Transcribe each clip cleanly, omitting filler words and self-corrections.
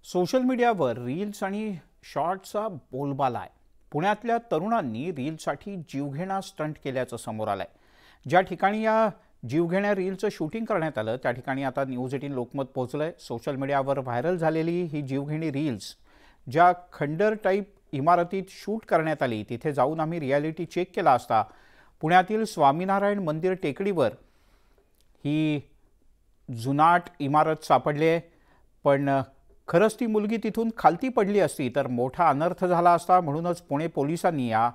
Social मीडियावर reels आणि शॉर्ट्सचा बोलबाला आहे। पुण्यातल्या तरुणांनी रील्ससाठी जीवघेणा स्टंट केल्याचं समोर आलंय। ज्या ठिकाणी या जीवघेण्या रीलचं शूटिंग करण्यात आलं त्या ठिकाणी आता न्यूज 18 लोकमत पोहोचलंय। सोशल मीडियावर व्हायरल झालेली ही जीवघेणी रील्स ज्या खंडर टाईप इमारतीत शूट करण्यात आली तिथे जाऊन आम्ही रियालिटी चेक केला असता पुण्यातील स्वामीनारायण मंदिर टेकडीवर ही जुनाट इमारत सापडली आहे। पण खरंच ती मुलगी तिथून खालती पडली असती तर मोठा अनर्थ झाला असता। म्हणूनच पुणे पोलिसांनी या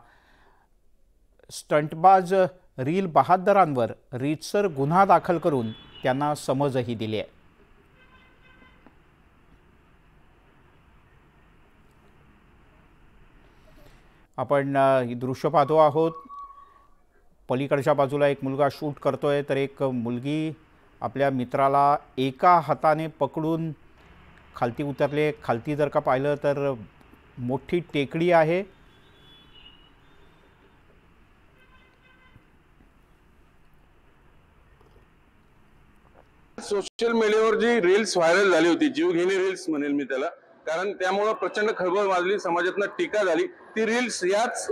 स्टंटबाज रील बहादरांवर रीतसर गुन्हा दाखल करून त्यांना समजही दिली आहे। आपण ही दृश्य पाहतो आहोत। पलीकडच्या बाजूला एक मुलगा शूट करतोय तर एक मुलगी आपल्या मित्राला एका हाताने पकडून खालती उतरले। खालती जर का पाहिलं तर मोठी टेकडी आहे। सोशल मीडियावर जी रील्स व्हायरल झाली होती, जीवघेणी रील्स म्हणेल मी त्याला, कारण त्यामुळे प्रचंड खळबळ माजली, समाजातनं टीका झाली। ती रील्स याच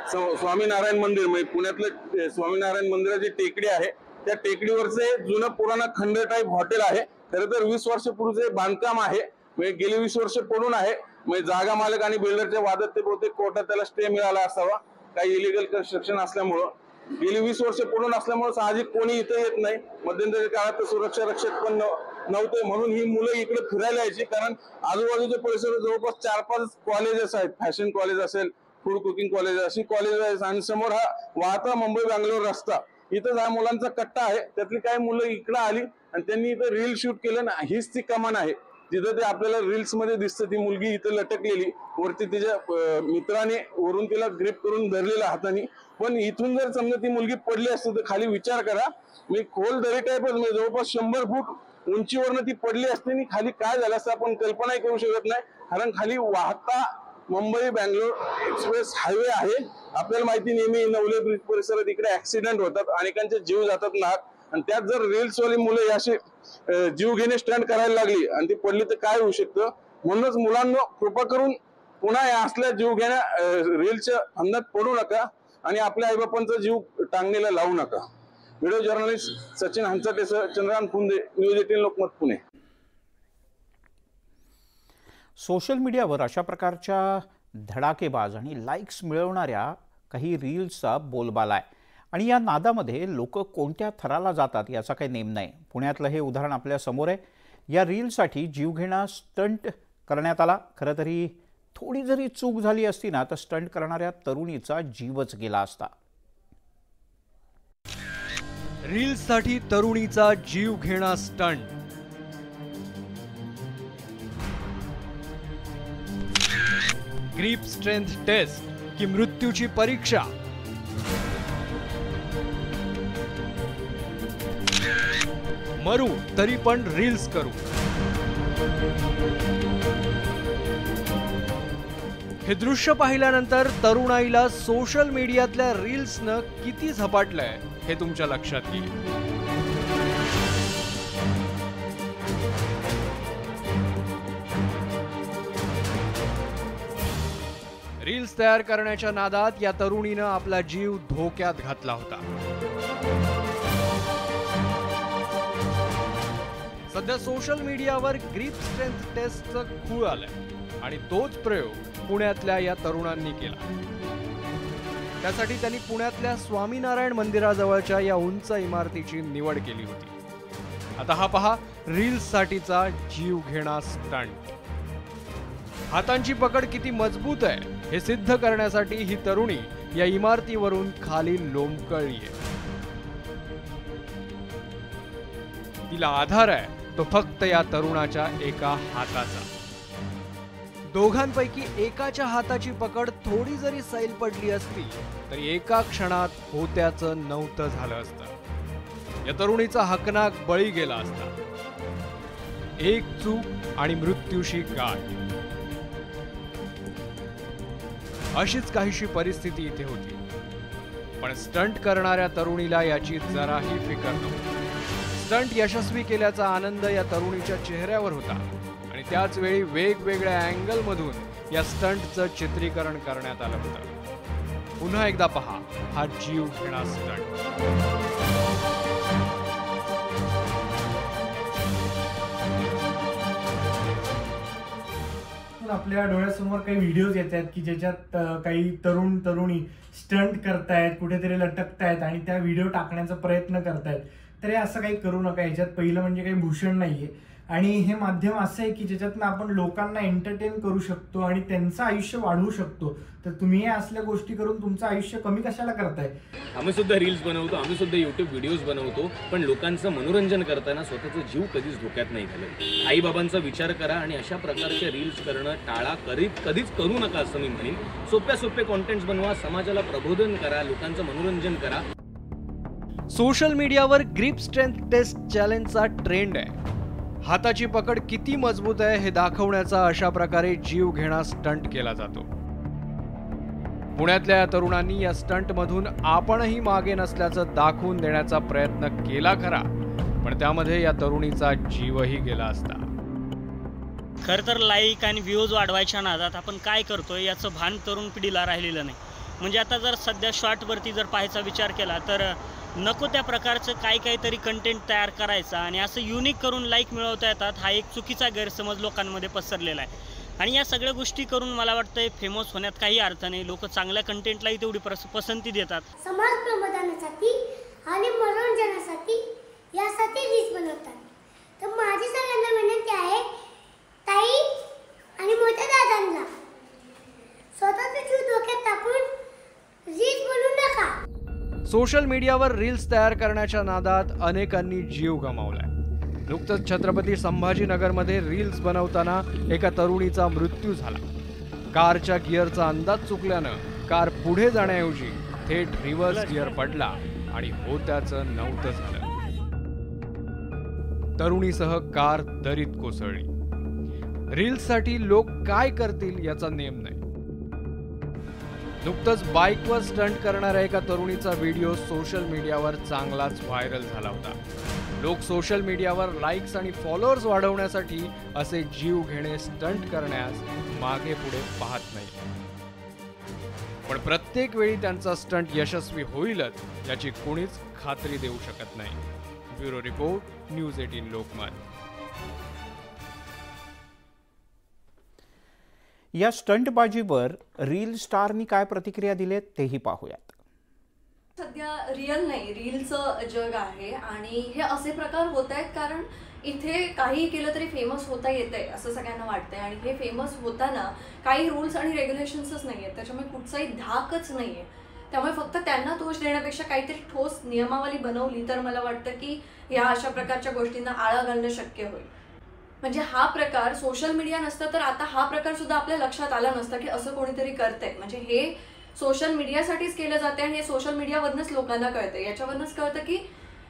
स्वामीनारायण मंदिर म्हणजे पुण्यातलं स्वामीनारायण मंदिराची टेकडी आहे त्या टेकडीवरचे जुनं पुराणा खंड टाईप हॉटेल आहे। खरं तर 20 वर्षापूर्वीचे बांधकाम आहे, म्हणजे गेली 20 वर्ष पडून आहे। म्हणजे जागा मालक आणि बिल्डरच्या वादात ते बहुतेक कोर्टात त्याला स्टे मिळाला असावा, काही इलिगल कन्स्ट्रक्शन असल्यामुळं। गेली 20 वर्ष पडून असल्यामुळे साहजिक कोणी इथे येत नाही। मध्यंतरी काळात सुरक्षा रक्षक पण नव्हते, म्हणून ही मुलं इकडे फिरायला यायची। कारण आजूबाजूच्या परिसरात जवळपास 4-5 कॉलेजेस आहेत, फॅशन कॉलेज असेल, फूड कुकिंग कॉलेज अशी कॉलेज आहेत आणि समोर हा वाहता मुंबई बंगलोर रस्ता, इथं हा मुलांचा कट्टा आहे। त्यातली काही मुलं इकडे आली आणि त्यांनी इथं रील शूट केलं ना। हीच ती कमान आहे जिथं ते आपल्याला रील्स मध्ये दिसतं। ती मुलगी इथं लटकलेली, वरती तिच्या मित्राने वरून तिला ग्रिप करून धरलेल्या हाताने। पण इथून जर समजा ती मुलगी पडली असती तर खाली विचार करा, मी खोल दरी टाईपच म्हणजे जवळपास 100 फूट उंचीवरनं ती पडली असती आणि खाली काय झालं असतं आपण कल्पनाही करू शकत नाही। कारण खाली वाहता मुंबई बंगलोर एक्सप्रेस हायवे आहे। आपल्याला माहिती नेहमी नवले ब्रिज परिसरात इकडे ऍक्सिडेंट होतात, अनेकांचे जीव जातात नाहक। आणि त्यात जर रील्स वाली मुलं अशी जीव घेणे स्टंट करायला लागली आणि ती पडली तर काय होऊ शकतं। म्हणूनच मुलांना कृपा करून पुन्हा या असल्या जीव घेण्या रील्सच्या फंदात पडू नका आणि आपल्या आईबापांचा जीव टांगणीला लावू नका। व्हिडिओ जर्नलिस्ट सचिन हंचटेसह चंद्रकांत फुंदे, न्यूज 18 लोकमत पुणे। सोशल मीडियावर अशा प्रकारच्या धडाकेबाज आणि लाईक्स मिळवणाऱ्या काही रील्सचा बोलबाला आहे आणि या नादामध्ये लोक कोणत्या थराला जातात याचा काही नेम नाही। पुण्यातलं हे उदाहरण आपल्या समोर आहे। या रीलसाठी जीवघेणा स्टंट करण्यात आला। खरं तरी थोडी जरी चूक झाली असती ना तर स्टंट करणाऱ्या तरुणीचा जीवच गेला असता। रील्ससाठी तरुणीचा जीवघेणा स्टंट। ग्रिप स्ट्रेंथ टेस्ट की मृत्यूची परीक्षा। मरू तरी पण रील्स करू। हे दृश्य पाहिल्यानंतर तरुणाईला सोशल मीडियातल्या रील्सनं किती झपाटलंय हे तुमच्या लक्षात येईल। रील्स तयार करण्याच्या नादात या तरुणीनं आपला जीव धोक्यात घातला होता। सध्या सोशल मीडियावर ग्रिप स्ट्रेंथ टेस्टचं खूळ आलंय आणि तोच प्रयोग पुण्यातल्या या तरुणांनी केला। त्यासाठी त्यांनी पुण्यातल्या स्वामीनारायण मंदिराजवळच्या या उंच इमारतीची निवड केली होती। आता हा पहा रील्ससाठीचा जीवघेणा स्टंट। हातांची पकड किती मजबूत आहे हे सिद्ध करण्यासाठी ही तरुणी या इमारतीवरून खाली लोंबकळलीये। तिला आधार आहे तो फक्त या तरुणाच्या एका हाताचा। दोघांपैकी एकाच्या हाताची पकड थोडी जरी सैल पडली असती तरी एका क्षणात होत्याचं नव्हतं झालं असतं। या तरुणीचा हकनाक बळी गेला असता। एक चूक आणि मृत्यूशी गाठ, अशीच काहीशी परिस्थिती इथे होती। पण स्टंट करणाऱ्या तरुणीला याची जराही फिकर नव्हती। स्टंट यशस्वी केल्याचा आनंद या तरुणीच्या चेहऱ्यावर होता आणि त्याच वेळी वेगवेगळ्या अँगलमधून या स्टंटचं चित्रीकरण करण्यात आलं होतं. पुन्हा एकदा पहा हा जीवघेणा स्टंट. आपल्या डोळ्यासमोर काही व्हिडिओज येतात की ज्याच्यात काही तरुण तरुणी स्टंट करतायत, कुठेतरी लटकतायत आणि त्या व्हिडिओ टाकण्याचा प्रयत्न करतायत. तर हे असं काही करू नका. ह्याच्यात पहिलं म्हणजे काही भूषण नाहीये आणि हे माध्यम असं आहे की ज्याच्यातनं आपण लोकांना एंटरटेन करू शकतो आणि त्यांचं आयुष्य वाढवू शकतो. तर तुम्ही हे असल्या गोष्टी करून तुमचं आयुष्य कमी कशाला करताय? आम्ही सुद्धा रील्स बनवतो, आम्ही सुद्धा यूट्यूब व्हिडिओज बनवतो, पण लोकांचं मनोरंजन करताना स्वतःचा जीव कधीच धोक्यात नाही घालत. आईबाबांचा विचार करा आणि अशा प्रकारचे रील्स करणं टाळा. कधीच करू नका असं मी म्हणेन. सोपे कॉन्टेंट्स बनवा, समाजाला प्रबोधन करा, लोकांचं मनोरंजन करा. सोशल मीडियावर ग्रिप स्ट्रेंथ टेस्ट चॅलेंजचा ट्रेंड आहे. हाताची पकड किती मजबूत आहे हे दाखवण्याचा अशा प्रकारे जीवघेणा स्टंट केला जातो. पुण्यातल्या तरुणांनी या स्टंटमधून आपणही मागे नसल्याचं दाखवून देण्याचा प्रयत्न केला खरा, पण त्यामध्ये या तरुणीचा जीवही गेला असता. खरं तर लाईक आणि व्ह्यूज वाढवायच्या नादात आपण काय करतोय याचं भान तरुण पिढीला राहिलेलं नाही. म्हणजे आता जर सध्या शॉर्टवरती जर पाहायचा विचार केला तर नको त्या प्रकारचं काहीतरी कंटेंट तयार करायचा आणि असं युनिक करून लाईक मिळवता येतात हा एक चुकीचा गैरसमज लोकांमध्ये पसरलेला आहे. आणि या सगळ्या गोष्टी करून मला वाटतं फेमस होण्यात काही अर्थ नाही. लोक चांगल्या कंटेंटलाही तेवढी पसंती देतात. समाज प्रबोधनासाठी आणि मनोरंजनासाठी यासाठी रील्स बनवतात. तर माझी सगळ्यांना विनंती आहे, ताई आणि मोठ्या दादांना स्वतःचा जीव धोक्यात टाकून रील्स बनवू नका. सोशल मीडियावर रील्स तयार करण्याच्या नादात अनेकांनी जीव गमावलाय. नुकतंच छत्रपती संभाजीनगरमध्ये रील्स बनवताना एका तरुणीचा मृत्यू झाला. कारच्या गिअरचा अंदाज चुकल्यानं कार पुढे जाण्याऐवजी थेट रिव्हर्स गिअर पडला आणि होत्याचं नव्हतं झालं. तरुणीसह कार दरीत कोसळली. रील्ससाठी लोक काय करतील याचा नेम नाही. नुकतंच बाईकवर स्टंट करणाऱ्या एका तरुणीचा व्हिडिओ सोशल मीडियावर चांगलाच व्हायरल झाला होता. लोक सोशल मीडियावर लाईक्स आणि फॉलोअर्स वाढवण्यासाठी असे जीव घेणे स्टंट करण्यास मागे पुढे पाहत नाही. पण प्रत्येक वेळी त्यांचा स्टंट यशस्वी होईलच याची कोणीच खात्री देऊ शकत नाही. Bureau report, news 18 Lokmat. या स्टंटबाजीवर रील स्टारनी काय प्रतिक्रिया दिलेत तेही पाहूयात. सध्या रिअल नाही, रीलचं जग आहे आणि हे असे प्रकार होत आहेत कारण इथे काही केलं तरी फेमस होता येतंय असं सगळ्यांना वाटतंय. आणि हे फेमस होताना काही रूल्स आणि रेग्युलेशन्सच नाही आहेत, त्याच्यामुळे कुठचाही धाकच नाही आहे. त्यामुळे फक्त त्यांना दोष देण्यापेक्षा काहीतरी ठोस नियमावली बनवली तर मला वाटतं की या अशा प्रकारच्या गोष्टींना आळा घालणं शक्य होईल. म्हणजे हा प्रकार सोशल मीडिया नसतं तर आता हा प्रकार सुद्धा आपल्या लक्षात आला नसता की असं कोणीतरी करतंय. म्हणजे हे सोशल मीडियासाठीच केलं जाते आणि हे सोशल मीडियावरनंच लोकांना कळतं. याच्यावरनंच कळतं की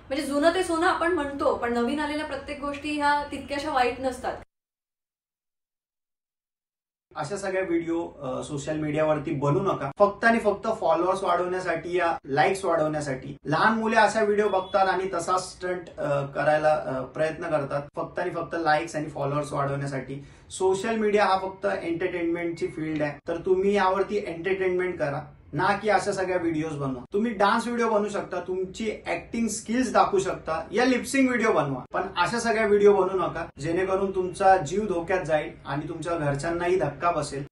म्हणजे जुनं ते सोनं आपण म्हणतो, पण नवीन आलेल्या प्रत्येक गोष्टी ह्या तितक्याशा वाईट नसतात. अशा सगळ्या व्हिडिओ सोशल मीडियावरती बनवू नका. फक्त आणि फक्त फॉलोअर्स वाढवण्यासाठी या लाईक्स वाढवण्यासाठी. लहान मुले अशा व्हिडिओ बघतात आणि तसा स्टंट करायला प्रयत्न करतात फक्त आणि फक्त लाईक्स आणि फॉलोअर्स वाढवण्यासाठी. सोशल मीडिया हा फक्त एंटरटेनमेंटची फील्ड आहे, तर तुम्ही यावरती एंटरटेनमेंट करा, ना की अशा सगळ्या व्हिडिओज बनवा. तुम्ही डान्स व्हिडिओ बनवू शकता, तुमची ऍक्टिंग स्किल्स दाखवू शकता, या लिपसिंग व्हिडिओ बनवा, पण अशा सगळ्या व्हिडिओ बनवू नका जेणेकरून तुमचा जीव धोक्यात जाईल आणि तुमच्या घरच्यांनाही धक्का बसेल.